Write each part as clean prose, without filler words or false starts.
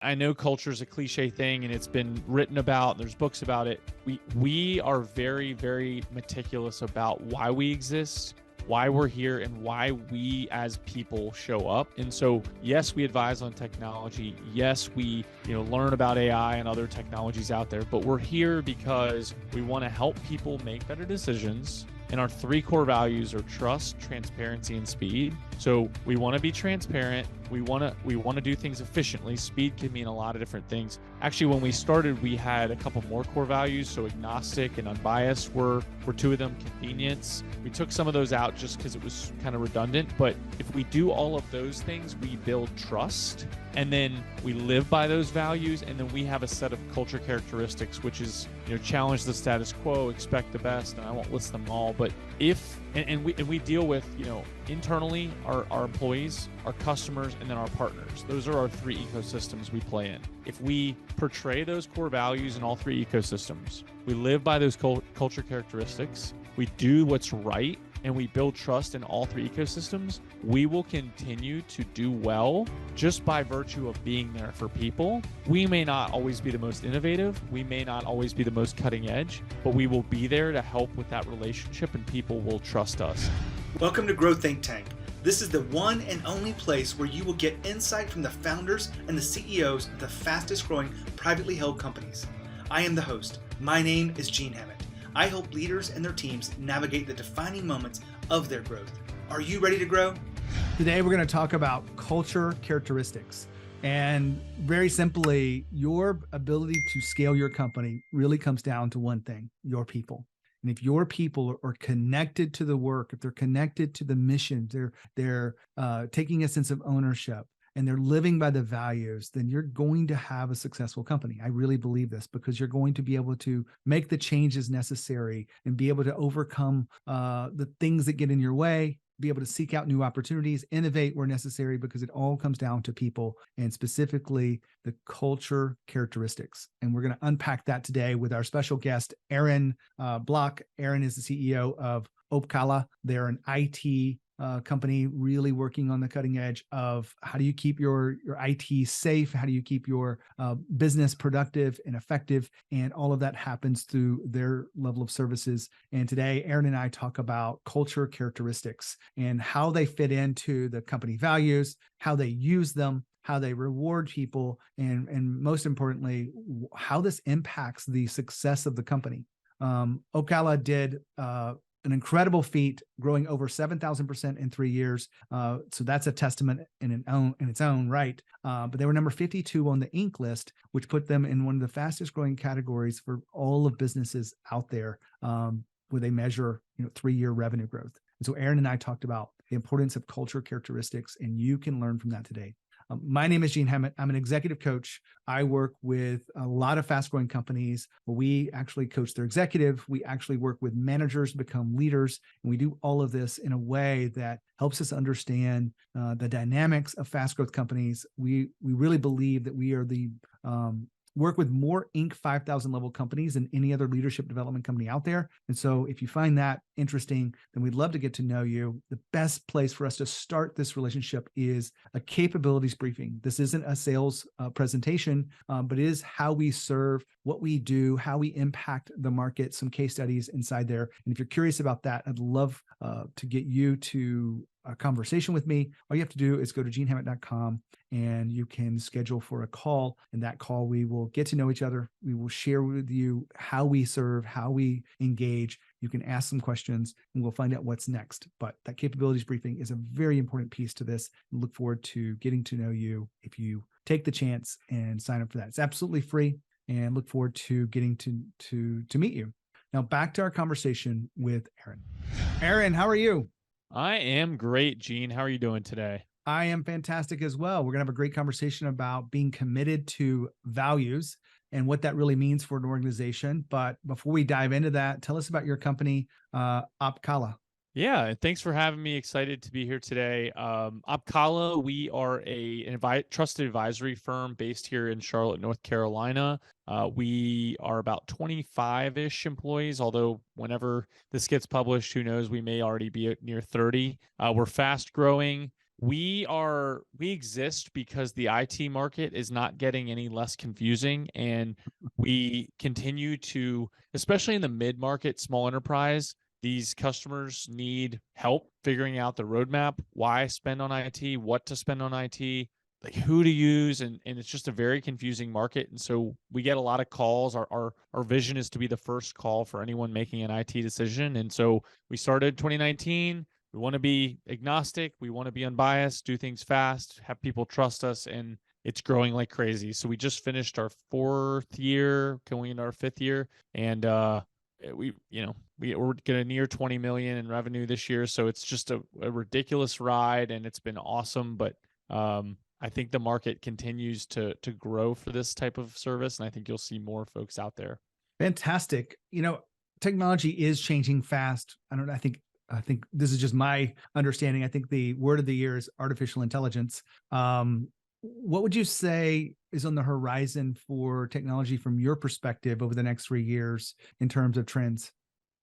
I know culture is a cliche thing and it's been written about, there's books about it. We are very, very meticulous about why we exist, why we're here, and why we as people show up. And so, yes, we advise on technology. Yes, we, learn about AI and other technologies out there, but we're here because we want to help people make better decisions. And our three core values are trust, transparency, and speed. So we want to be transparent. We want to do things efficiently. Speed can mean a lot of different things. Actually, when we started, we had a couple more core values. So agnostic and unbiased were two of them. Convenience. We took some of those out just because it was kind of redundant. But if we do all of those things, we build trust. And then we live by those values. And then we have a set of culture characteristics, which is, challenge the status quo, expect the best. And I won't list them all, but we deal with, internally our employees, our customers, and then our partners. Those are our three ecosystems we play in. If we portray those core values in all three ecosystems, we live by those culture characteristics, we do what's right, and we build trust in all three ecosystems, we will continue to do well just by virtue of being there for people. We may not always be the most innovative, we may not always be the most cutting edge, but we will be there to help with that relationship and people will trust us. Welcome to Grow Think Tank. This is the one and only place where you will get insight from the founders and the CEOs of the fastest growing privately held companies. I am the host. My name is Gene Hammett. I help leaders and their teams navigate the defining moments of their growth. Are you ready to grow? Today, we're going to talk about culture characteristics. And very simply, your ability to scale your company really comes down to one thing, your people. And if your people are connected to the work, if they're connected to the mission, they're taking a sense of ownership, and they're living by the values, then you're going to have a successful company. I really believe this because you're going to be able to make the changes necessary and be able to overcome the things that get in your way, be able to seek out new opportunities, innovate where necessary, because it all comes down to people and specifically the culture characteristics. And we're going to unpack that today with our special guest, Aaron Bock. Aaron is the CEO of Opkalla. They're an IT company really working on the cutting edge of how do you keep your IT safe? How do you keep your business productive and effective? And all of that happens through their level of services. And today, Aaron and I talk about culture characteristics and how they fit into the company values, how they use them, how they reward people, and most importantly, how this impacts the success of the company. Opkalla did an incredible feat, growing over 7,000% in 3 years. So that's a testament in its own right. But they were number 52 on the Inc. list, which put them in one of the fastest growing categories for all of businesses out there, where they measure 3-year revenue growth. And so Aaron and I talked about the importance of culture characteristics, and you can learn from that today. My name is Gene Hammett. I'm an executive coach. I work with a lot of fast-growing companies where we actually coach their executive. We actually work with managers to become leaders, and we do all of this in a way that helps us understand the dynamics of fast-growth companies. We really believe that we are the work with more Inc. 5,000 level companies than any other leadership development company out there. And so if you find that interesting, then we'd love to get to know you. The best place for us to start this relationship is a capabilities briefing. This isn't a sales presentation, but it is how we serve, what we do, how we impact the market, some case studies inside there. And if you're curious about that, I'd love to get you to a conversation with me. All you have to do is go to genehammett.com and you can schedule for a call. In that call, we will get to know each other. We will share with you how we serve, how we engage. You can ask some questions and we'll find out what's next. But that capabilities briefing is a very important piece to this. I look forward to getting to know you if you take the chance and sign up for that. It's absolutely free, and look forward to getting to meet you. Now back to our conversation with Aaron. Aaron, how are you? I am great, Gene. How are you doing today? I am fantastic as well. We're going to have a great conversation about being committed to values and what that really means for an organization. But before we dive into that, tell us about your company, Opkalla. Yeah, and thanks for having me. Excited to be here today. Opkalla, we are a trusted advisory firm based here in Charlotte, North Carolina. We are about 25-ish employees, although whenever this gets published, who knows, we may already be at near 30. We're fast growing. we exist because the IT market is not getting any less confusing, and we continue to, especially in the mid-market, small enterprise, these customers need help figuring out the roadmap, why spend on IT, what to spend on IT, like who to use, and it's just a very confusing market. And so we get a lot of calls. Our vision is to be the first call for anyone making an IT decision. And so we started 2019. We want to be agnostic. We want to be unbiased, do things fast, have people trust us, and it's growing like crazy. So we just finished our 4th year, going into our 5th year, and we're going to near 20 million in revenue this year. So it's just a ridiculous ride, and it's been awesome. But I think the market continues to grow for this type of service, and I think you'll see more folks out there. Fantastic. Technology is changing fast. I think this is just my understanding. I think the word of the year is artificial intelligence. What would you say is on the horizon for technology from your perspective over the next 3 years in terms of trends?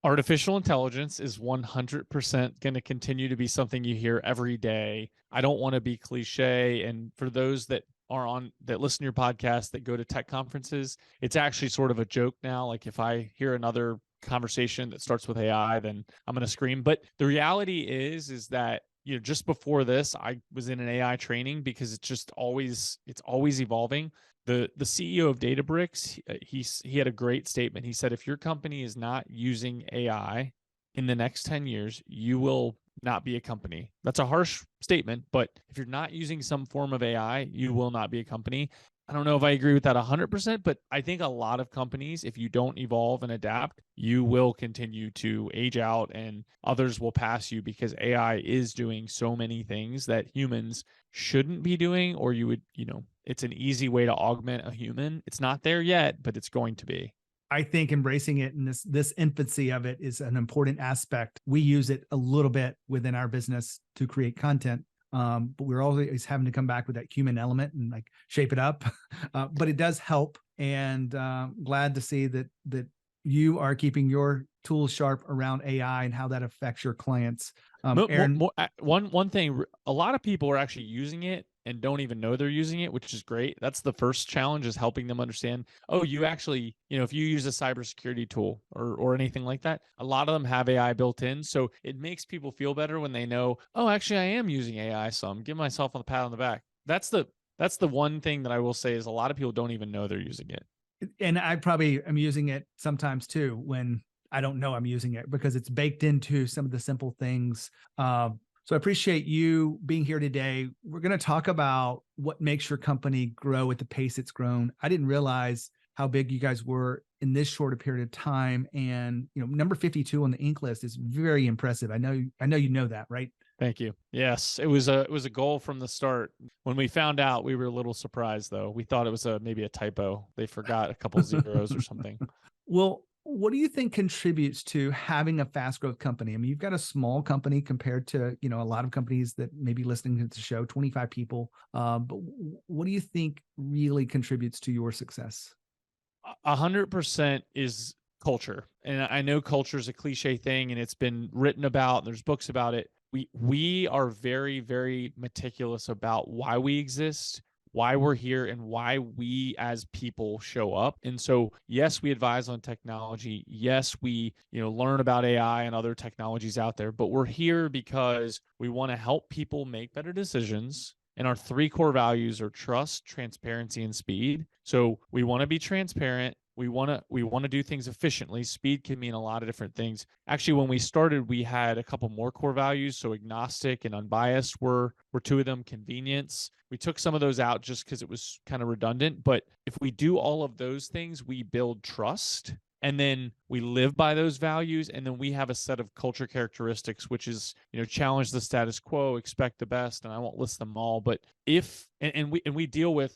Artificial intelligence is 100% going to continue to be something you hear every day. I don't want to be cliche. And for those that listen to your podcast, that go to tech conferences, it's actually sort of a joke now. Like if I hear another conversation that starts with AI, then I'm going to scream. But the reality is that, just before this, I was in an AI training because it's always evolving. The CEO of Databricks, he had a great statement. He said, if your company is not using AI in the next 10 years, you will not be a company. That's a harsh statement, but if you're not using some form of AI, you will not be a company. I don't know if I agree with that 100%, but I think a lot of companies, if you don't evolve and adapt, you will continue to age out and others will pass you, because AI is doing so many things that humans shouldn't be doing, or it's an easy way to augment a human. It's not there yet, but it's going to be. I think embracing it and this infancy of it is an important aspect. We use it a little bit within our business to create content. But we're always having to come back with that human element and like shape it up. But it does help, and glad to see that you are keeping your tools sharp around AI and how that affects your clients. Aaron, one thing, a lot of people are actually using it and don't even know they're using it, which is great. That's the first challenge, is helping them understand, you actually, if you use a cybersecurity tool or anything like that, a lot of them have AI built in. So it makes people feel better when they know, actually I am using AI. So I'm giving myself a pat on the back. That's the one thing that I will say, is a lot of people don't even know they're using it. And I probably am using it sometimes too, when I don't know I'm using it, because it's baked into some of the simple things. So I appreciate you being here today. We're going to talk about what makes your company grow at the pace it's grown. I didn't realize how big you guys were in this short a period of time. And, number 52 on the Inc. list is very impressive. I know you know that, right? Thank you. Yes, it was a goal from the start. When we found out, we were a little surprised, though. We thought it was maybe a typo. They forgot a couple zeros or something. Well, what do you think contributes to having a fast growth company? I mean, you've got a small company compared to, a lot of companies that may be listening to the show, 25 people. But what do you think really contributes to your success? 100% is culture. And I know culture is a cliche thing, and it's been written about, and there's books about it. We are very, very meticulous about why we exist, why we're here, and why we as people show up. And so, yes, we advise on technology. Yes, we, learn about AI and other technologies out there, but we're here because we want to help people make better decisions. And our 3 core values are trust, transparency, and speed. So we want to be transparent. We want to do things efficiently. Speed can mean a lot of different things. Actually, when we started, we had a couple more core values. So agnostic and unbiased were 2 of them. Convenience, we took some of those out just because it was kind of redundant. But if we do all of those things, we build trust. And then we live by those values. And then we have a set of culture characteristics, which is, challenge the status quo, expect the best. And I won't list them all, but we deal with,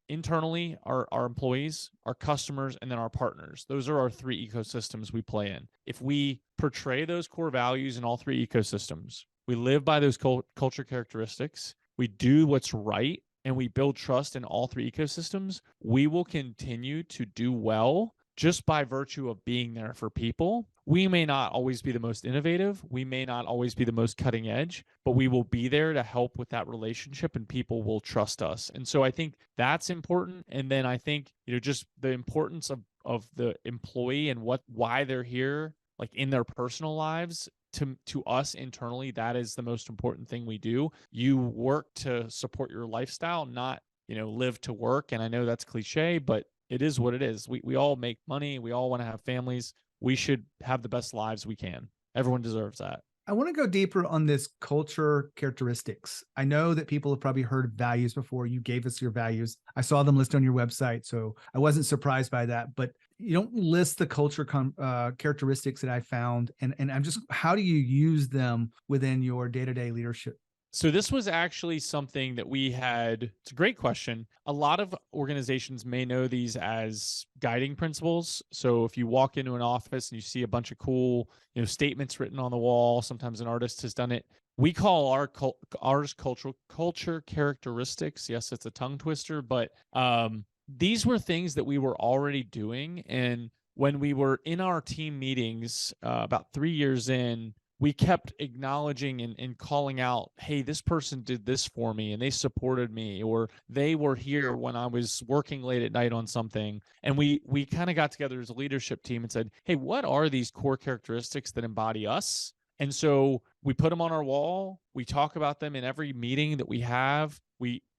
internally our employees, our customers, and then our partners. Those are our 3 ecosystems we play in. If we portray those core values in all 3 ecosystems, we live by those culture characteristics, we do what's right, and we build trust in all 3 ecosystems, we will continue to do well, just by virtue of being there for people. We may not always be the most innovative. We may not always be the most cutting edge, but we will be there to help with that relationship and people will trust us. And so I think that's important. And then I think, just the importance of the employee and why they're here, like in their personal lives. To us internally, that is the most important thing we do. You work to support your lifestyle, not, live to work. And I know that's cliche, but it is what it is. We all make money. We all want to have families. We should have the best lives we can. Everyone deserves that. I want to go deeper on this culture characteristics. I know that people have probably heard of values before. You gave us your values. I saw them listed on your website, so I wasn't surprised by that. But you don't list the culture characteristics that I found, and I'm just, how do you use them within your day-to-day leadership? So this was actually something that we had. It's a great question. A lot of organizations may know these as guiding principles. So if you walk into an office and you see a bunch of cool, statements written on the wall, sometimes an artist has done it. We call ours culture characteristics. Yes, it's a tongue twister, but these were things that we were already doing. And when we were in our team meetings about 3 years in, we kept acknowledging and calling out, hey, this person did this for me and they supported me, or they were here when I was working late at night on something. And we kind of got together as a leadership team and said, hey, what are these core characteristics that embody us? And so we put them on our wall. We talk about them in every meeting that we have.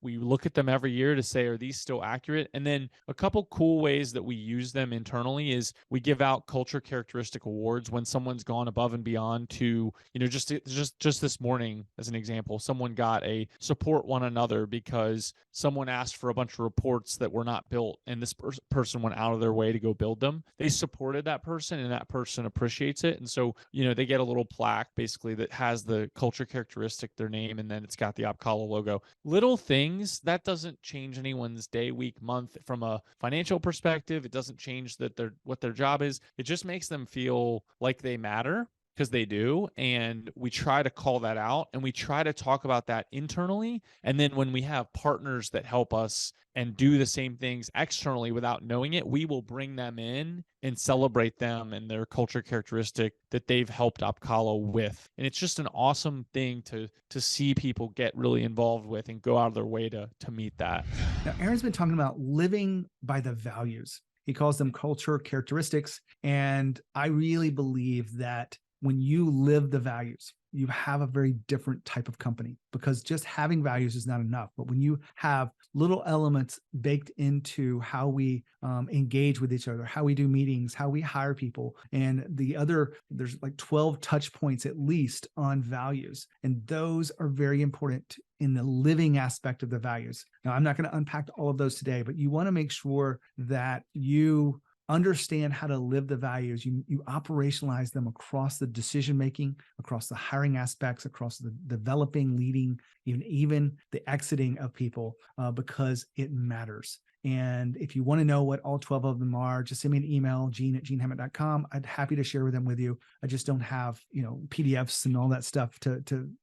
We look at them every year to say, are these still accurate? And then a couple cool ways that we use them internally is we give out culture characteristic awards when someone's gone above and beyond to, just this morning, as an example, someone got a support one another because someone asked for a bunch of reports that were not built and this person went out of their way to go build them. They supported that person and that person appreciates it. And so, they get a little plaque basically that has the culture characteristic, their name, and then it's got the Opkalla logo. Little things that doesn't change anyone's day, week, month from a financial perspective. It doesn't change what their job is. It just makes them feel like they matter, because they do. And we try to call that out and we try to talk about that internally. And then when we have partners that help us and do the same things externally without knowing it, we will bring them in and celebrate them and their culture characteristic that they've helped Opkalla with. And it's just an awesome thing to see people get really involved with and go out of their way to meet that. Now, Aaron's been talking about living by the values. He calls them culture characteristics. And I really believe that when you live the values, you have a very different type of company, because just having values is not enough. But when you have little elements baked into how we engage with each other, how we do meetings, how we hire people, and there's like 12 touch points at least on values. And those are very important in the living aspect of the values. Now, I'm not going to unpack all of those today, but you want to make sure that you understand how to live the values. You operationalize them across the decision-making, across the hiring aspects, across the developing, leading, even the exiting of people, because it matters. And if you want to know what all 12 of them are, just send me an email, gene@genehammett.com. I'd happy to share with them with you. I just don't have, PDFs and all that stuff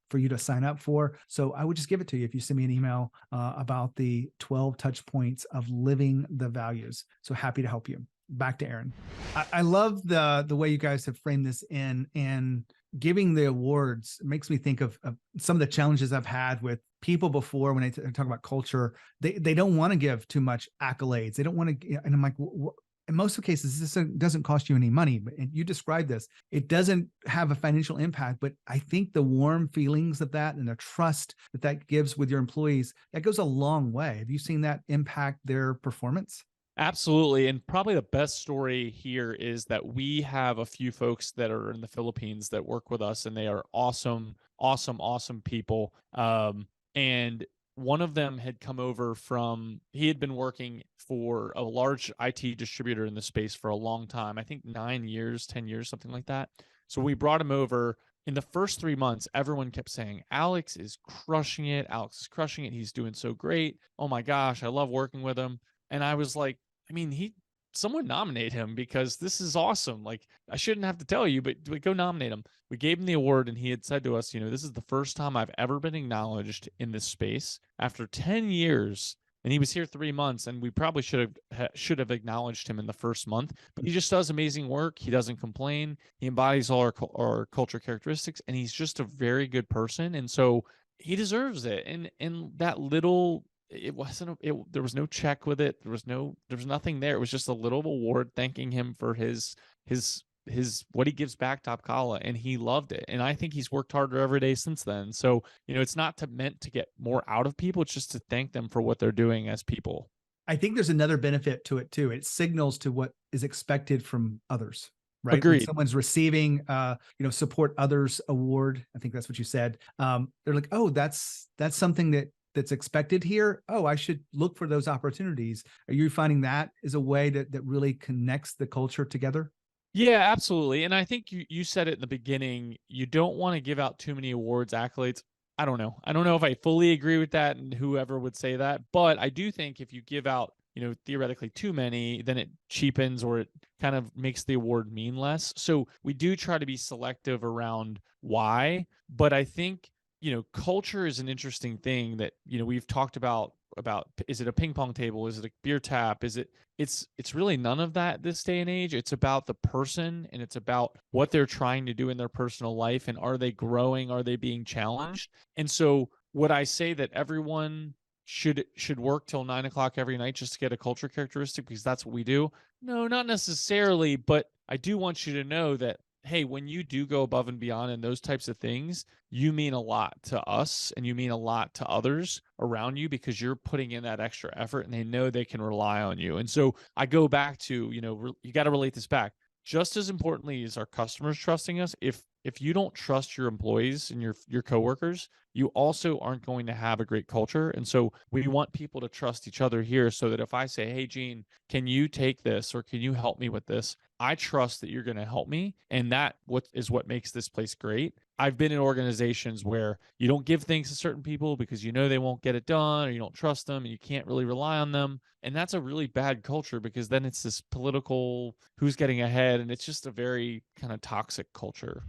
for you to sign up for. So I would just give it to you if you send me an email about the 12 touch points of living the values. So happy to help you. Back to Aaron. I love the way you guys have framed this in, and giving the awards makes me think of some of the challenges I've had with people before when I talk about culture. They don't want to give too much accolades. They don't want to, and I'm like, in most of the cases, this doesn't cost you any money. But you described this. It doesn't have a financial impact, but I think the warm feelings of that and the trust that gives with your employees, that goes a long way. Have you seen that impact their performance? Absolutely. And probably the best story here is that we have a few folks that are in the Philippines that work with us, and they are awesome, awesome, awesome people. And one of them had come over he had been working for a large IT distributor in the space for a long time, I think 9 years, 10 years, something like that. So we brought him over. In the first 3 months, everyone kept saying, Alex is crushing it. Alex is crushing it. He's doing so great. Oh my gosh, I love working with him. And I was like, someone nominate him, because this is awesome. Like, I shouldn't have to tell you, but go nominate him. We gave him the award, and he had said to us, this is the first time I've ever been acknowledged in this space. After 10 years, and he was here 3 months, and we probably should have acknowledged him in the first month, but he just does amazing work. He doesn't complain. He embodies all our culture characteristics, and he's just a very good person. And so he deserves it. And that little, it wasn't, there was no check with it. There was nothing there. It was just a little award thanking him for his what he gives back to Opkalla, and he loved it. And I think he's worked harder every day since then. So, it's not meant to get more out of people. It's just to thank them for what they're doing as people. I think there's another benefit to it too. It signals to what is expected from others, right? Agreed. When someone's receiving, support others award, I think that's what you said. They're like, oh, that's something that's expected here. Oh, I should look for those opportunities. Are you finding that is a way that really connects the culture together? Yeah, absolutely. And I think you said it in the beginning, you don't want to give out too many awards, accolades. I don't know. I don't know if I fully agree with that and whoever would say that, but I do think if you give out, theoretically too many, then it cheapens or it kind of makes the award mean less. So we do try to be selective around why, but I think, culture is an interesting thing that, we've talked about is it a ping pong table? Is it a beer tap? It's really none of that this day and age. It's about the person, and it's about what they're trying to do in their personal life, and are they growing? Are they being challenged? And so would I say that everyone should work till 9 o'clock every night just to get a culture characteristic because that's what we do? No, not necessarily, but I do want you to know that, hey, when you do go above and beyond in those types of things, you mean a lot to us and you mean a lot to others around you because you're putting in that extra effort and they know they can rely on you. And so I go back to, you got to relate this back. Just as importantly as our customers trusting us, if you don't trust your employees and your coworkers, you also aren't going to have a great culture. And so we want people to trust each other here so that if I say, hey, Gene, can you take this or can you help me with this? I trust that you're going to help me. And that what makes this place great. I've been in organizations where you don't give things to certain people because they won't get it done or you don't trust them and you can't really rely on them. And that's a really bad culture because then it's this political who's getting ahead and it's just a very kind of toxic culture.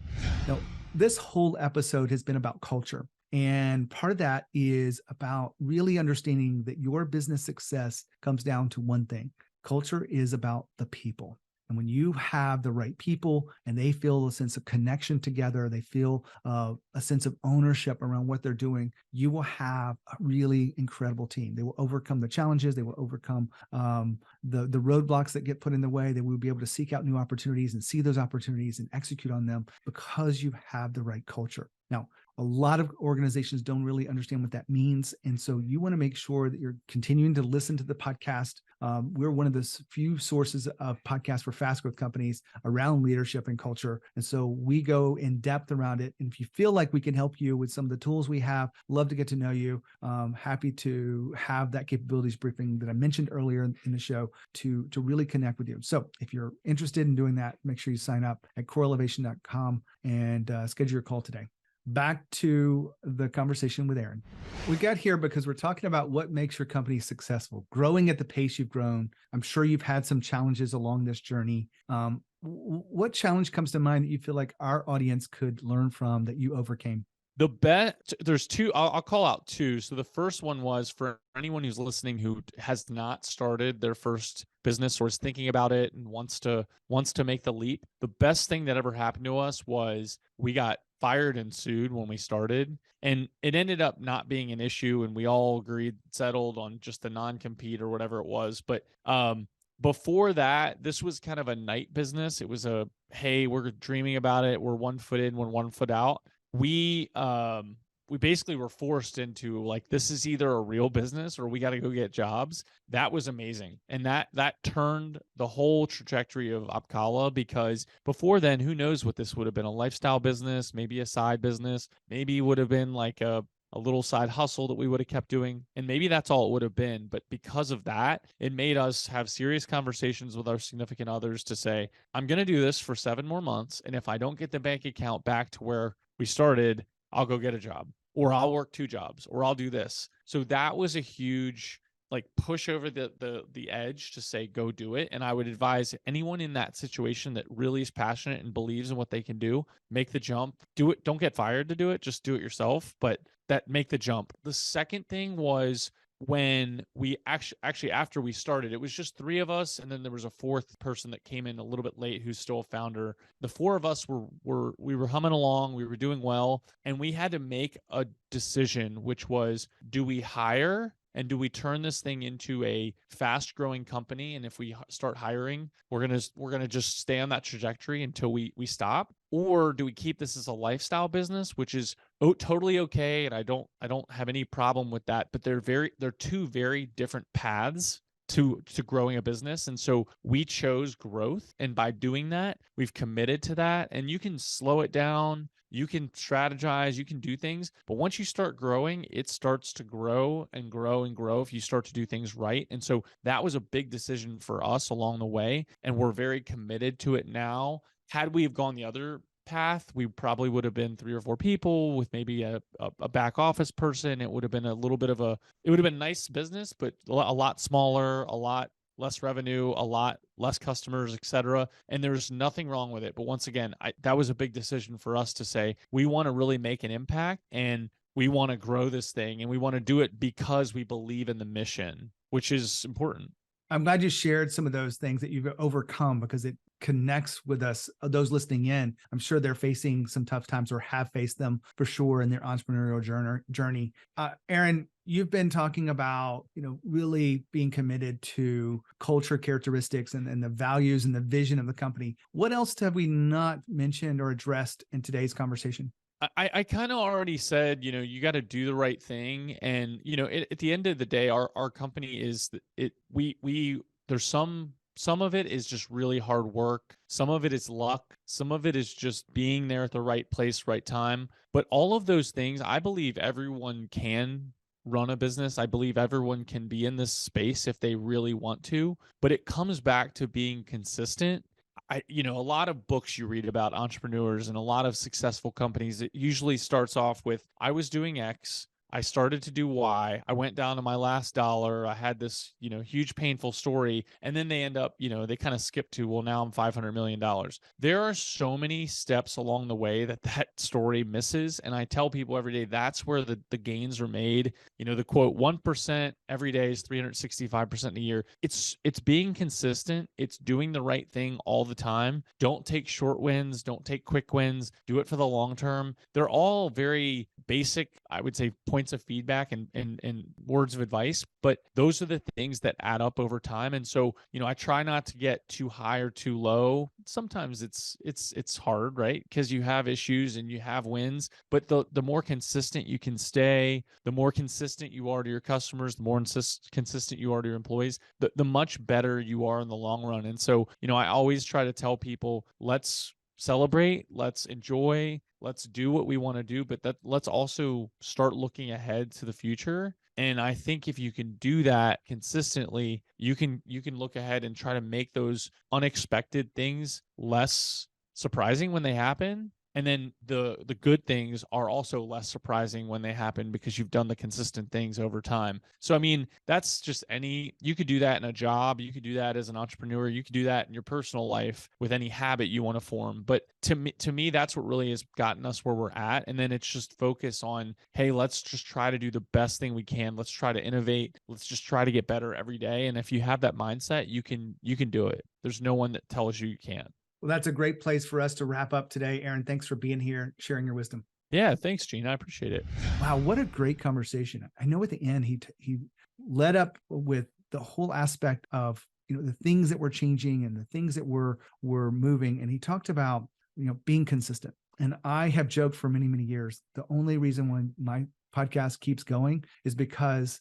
Now, this whole episode has been about culture. And part of that is about really understanding that your business success comes down to one thing. Culture is about the people. And when you have the right people and they feel a sense of connection together, they feel a sense of ownership around what they're doing, you will have a really incredible team. They will overcome the challenges. They will overcome the roadblocks that get put in the way. They will be able to seek out new opportunities and see those opportunities and execute on them because you have the right culture. Now, a lot of organizations don't really understand what that means. And so you want to make sure that you're continuing to listen to the podcast. We're one of the few sources of podcasts for fast growth companies around leadership and culture. And so we go in depth around it. And if you feel like we can help you with some of the tools we have, love to get to know you. Happy to have that capabilities briefing that I mentioned earlier in the show to really connect with you. So if you're interested in doing that, make sure you sign up at coreelevation.com and schedule your call today. Back to the conversation with Aaron. We got here because we're talking about what makes your company successful, growing at the pace you've grown. I'm sure you've had some challenges along this journey. What challenge comes to mind that you feel like our audience could learn from that you overcame? There's two, I'll call out two. So the first one was for anyone who's listening who has not started their first business or is thinking about it and wants to make the leap. The best thing that ever happened to us was we got fired and sued when we started, and it ended up not being an issue. And we all settled on just the non-compete or whatever it was. But, before that, this was kind of a night business. It was hey, we're dreaming about it. We're 1 foot in, we're 1 foot out. We basically were forced into like, this is either a real business or we got to go get jobs. That was amazing. And that turned the whole trajectory of Opkalla, because before then, who knows what this would have been, a lifestyle business, maybe a side business, maybe it would have been like a little side hustle that we would have kept doing. And maybe that's all it would have been. But because of that, it made us have serious conversations with our significant others to say, I'm going to do this for 7 more months. And if I don't get the bank account back to where we started, I'll go get a job, or I'll work 2 jobs, or I'll do this. So that was a huge push over the edge to say, go do it. And I would advise anyone in that situation that really is passionate and believes in what they can do, make the jump, do it. Don't get fired to do it. Just do it yourself, but make the jump. The second thing was when we actually after we started, it was just three of us, and then there was a fourth person that came in a little bit late who's still a founder. The four of us we were humming along, we were doing well, and we had to make a decision, which was, do we hire and do we turn this thing into a fast growing company? And if we start hiring, we're gonna just stay on that trajectory until we stop, or do we keep this as a lifestyle business, which is totally okay, and I don't have any problem with that. But they're two very different paths to growing a business. And so we chose growth, and by doing that, we've committed to that. And you can slow it down, you can strategize, you can do things, but once you start growing, it starts to grow and grow and grow if you start to do things right. And so that was a big decision for us along the way, and we're very committed to it now. Had we have gone the other path, we probably would have been 3 or 4 people with maybe a back office person. It would have been a little bit of it would have been nice business, but a lot smaller, a lot less revenue, a lot less customers, etc. And there's nothing wrong with it. But once again, that was a big decision for us to say, we want to really make an impact, and we want to grow this thing, and we want to do it because we believe in the mission, which is important. I'm glad you shared some of those things that you've overcome, because it connects with us, those listening in. I'm sure they're facing some tough times, or have faced them for sure in their entrepreneurial journey. Aaron, you've been talking about, really being committed to culture characteristics and the values and the vision of the company. What else have we not mentioned or addressed in today's conversation? I kind of already said, you got to do the right thing. And, at the end of the day, our company is there's some of it is just really hard work. Some of it is luck. Some of it is just being there at the right place, right time. But all of those things, I believe everyone can run a business. I believe everyone can be in this space if they really want to, but it comes back to being consistent. A lot of books you read about entrepreneurs and a lot of successful companies, it usually starts off with, I was doing X, I started to do Y, I went down to my last dollar, I had this, huge painful story. And then they end up, they kind of skip to, well, now I'm $500 million. There are so many steps along the way that story misses. And I tell people every day, that's where the gains are made. The quote, 1% every day is 365% a year. It's being consistent. It's doing the right thing all the time. Don't take short wins. Don't take quick wins. Do it for the long term. They're all very basic, I would say, points of feedback and words of advice, but those are the things that add up over time. And so, I try not to get too high or too low. Sometimes it's hard, right? Because you have issues and you have wins, but the more consistent you can stay, the more consistent you are to your customers, the more consistent you are to your employees, the much better you are in the long run. And so, I always try to tell people, let's celebrate, let's enjoy, let's do what we want to do, but let's also start looking ahead to the future. And I think if you can do that consistently, you can look ahead and try to make those unexpected things less surprising when they happen. And then the good things are also less surprising when they happen because you've done the consistent things over time. So, that's just you could do that in a job. You could do that as an entrepreneur. You could do that in your personal life with any habit you want to form. But to me, that's what really has gotten us where we're at. And then it's just focus on, hey, let's just try to do the best thing we can. Let's try to innovate. Let's just try to get better every day. And if you have that mindset, you can do it. There's no one that tells you can't. Well, that's a great place for us to wrap up today. Aaron, thanks for being here, sharing your wisdom. Yeah, thanks, Gene. I appreciate it. Wow, what a great conversation. I know at the end, he led up with the whole aspect of, the things that were changing and the things that were moving. And he talked about, being consistent. And I have joked for many, many years, the only reason when my podcast keeps going is because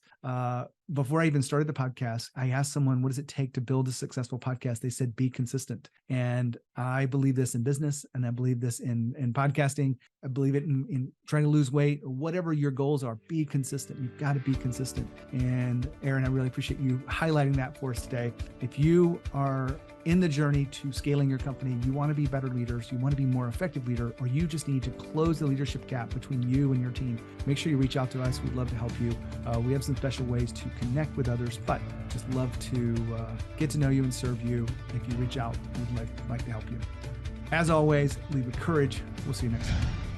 before I even started the podcast, I asked someone, what does it take to build a successful podcast? They said, be consistent. And I believe this in business, and I believe this in podcasting. I believe it in trying to lose weight, or whatever your goals are, be consistent. You've got to be consistent. And Aaron, I really appreciate you highlighting that for us today. If you are in the journey to scaling your company, you want to be better leaders, you want to be more effective leader, or you just need to close the leadership gap between you and your team, make sure you reach out to us. We'd love to help you. We have some special ways to connect with others, but just love to get to know you and serve you. If you reach out, we'd like to help you. As always, lead with courage. We'll see you next time.